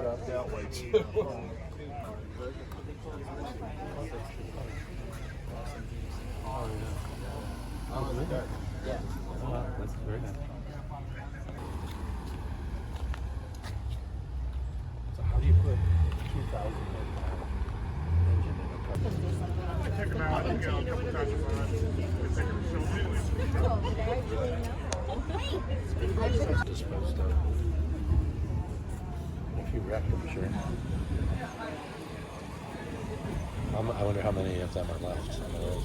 out that way too. Yeah. That's very nice. So how do you put 2,000 engine in a car? Check them out. You know, a couple times a month. Disposed of. If you wreck them, sure. I wonder how many of them are left on the road.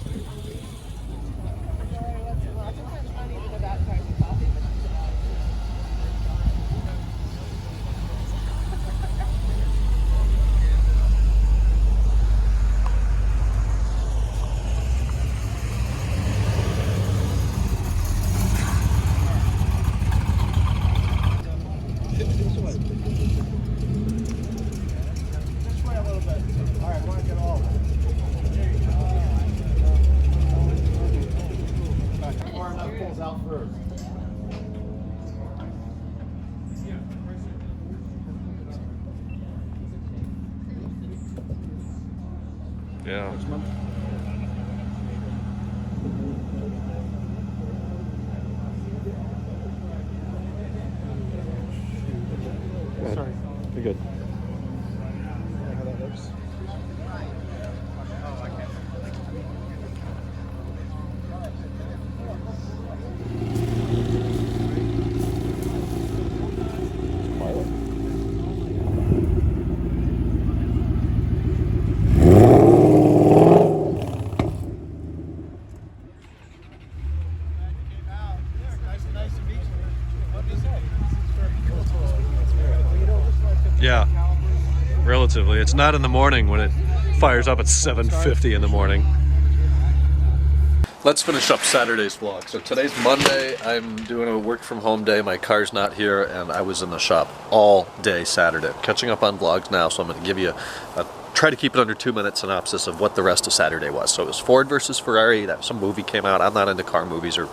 Yeah. Sorry. You're good. How that works? Yeah, relatively. It's not in the morning when it fires up at 7:50 in the morning. Let's finish up Saturday's vlog. So today's Monday. I'm doing a work from home day. My car's not here and I was in the shop all day Saturday. I'm catching up on vlogs now, so I'm going to give you a try to keep it under 2-minute synopsis of what the rest of Saturday was. So it was Ford versus Ferrari. Some movie came out. I'm not into car movies or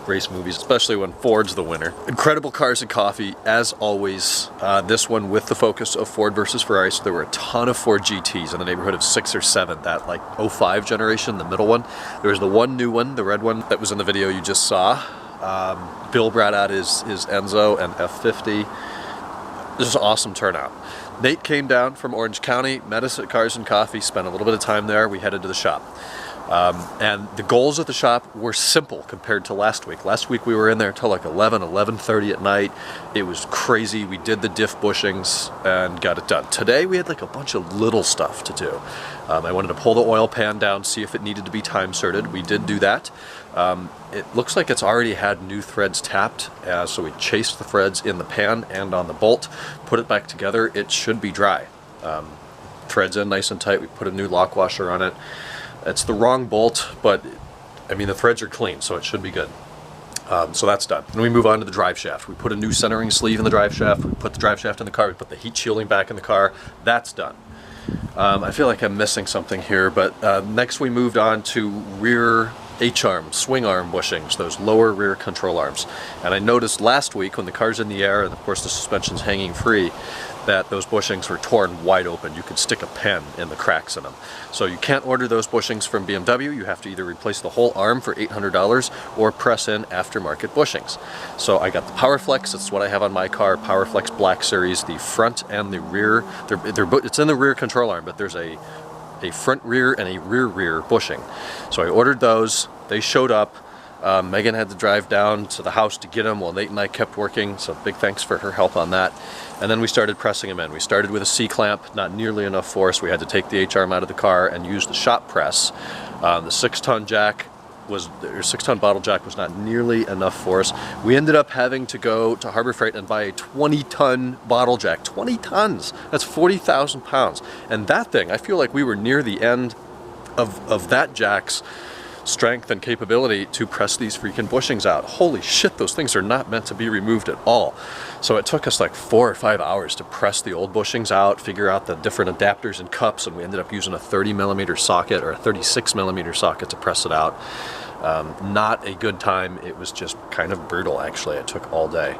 race movies, especially when Ford's the winner. Incredible cars and coffee, as always. This one with the focus of Ford versus Ferrari. So there were a ton of Ford GTs in the neighborhood of 6 or 7, that like 05 generation, the middle one. There was the one new one, the red one, that was in the video you just saw. Bill brought out his Enzo and F50. This was an awesome turnout. Nate came down from Orange County, met us at Cars and Coffee, spent a little bit of time there. We headed to the shop. And the goals of the shop were simple compared to last week. Last week we were in there until like 11:30 at night. It was crazy. We did the diff bushings and got it done. Today we had like a bunch of little stuff to do. I wanted to pull the oil pan down, see if it needed to be time sorted. We did do that. It looks like it's already had new threads tapped, so we chased the threads in the pan and on the bolt, put it back together. It should be dry. Threads in nice and tight. We put a new lock washer on it. It's the wrong bolt, but I mean the threads are clean, so it should be good. So that's done. And we move on to the drive shaft. We put a new centering sleeve in the drive shaft. We put the drive shaft in the car. We put the heat shielding back in the car. That's done. I feel like I'm missing something here, but next we moved on to rear H-arm, swing arm bushings, those lower rear control arms. And I noticed last week when the car's in the air and of course the suspension's hanging free, that those bushings were torn wide open. You could stick a pen in the cracks in them. So you can't order those bushings from BMW. You have to either replace the whole arm for $800 or press in aftermarket bushings. So I got the PowerFlex. That's what I have on my car, PowerFlex Black Series. The front and the rear, it's in the rear control arm, but there's a front rear and a rear bushing. So I ordered those. They showed up. Megan had to drive down to the house to get them while Nate and I kept working, so big thanks for her help on that. And then we started pressing them in. We started with a C-clamp, not nearly enough force. We had to take the H-arm out of the car and use the shop press. The 6-ton jack was, or 6-ton bottle jack was not nearly enough force. We ended up having to go to Harbor Freight and buy a 20-ton bottle jack. 20 tons! That's 40,000 pounds. And that thing, I feel like we were near the end of that jack's strength and capability to press these freaking bushings out. Holy shit, those things are not meant to be removed at all. So it took us like 4 or 5 hours to press the old bushings out, figure out the different adapters and cups, and we ended up using a 30mm socket or a 36mm socket to press it out. Not a good time. It was just kind of brutal, actually. It took all day.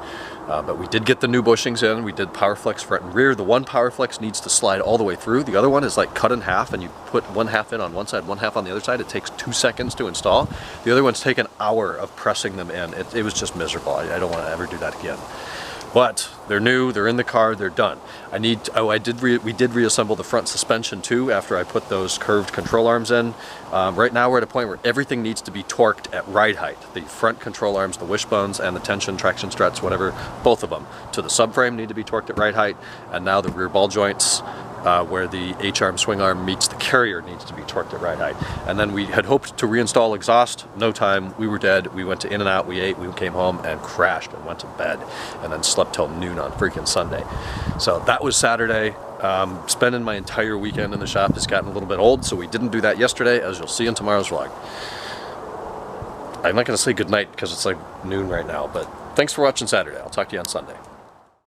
But we did get the new bushings in. We did PowerFlex front and rear. The one PowerFlex needs to slide all the way through. The other one is like cut in half, and you put one half in on one side, one half on the other side. It takes 2 seconds to install. The other ones take an hour of pressing them in. It was just miserable. I don't want to ever do that again. But they're new, they're in the car, they're done. We did reassemble the front suspension too after I put those curved control arms in. Right now we're at a point where everything needs to be torqued at ride height. The front control arms, the wishbones, and the tension, traction struts, whatever, both of them to the subframe need to be torqued at ride height. And now the rear ball joints, where the H-arm swing arm meets the carrier, needs to be torqued at ride height. And then we had hoped to reinstall exhaust. No time. We were dead. We went to In-N-Out. We ate. We came home and crashed and went to bed, and then slept till noon on freaking Sunday. So that was Saturday. Spending my entire weekend in the shop has gotten a little bit old, so we didn't do that yesterday, as you'll see in tomorrow's vlog. I'm not going to say goodnight because it's like noon right now, but thanks for watching Saturday. I'll talk to you on Sunday.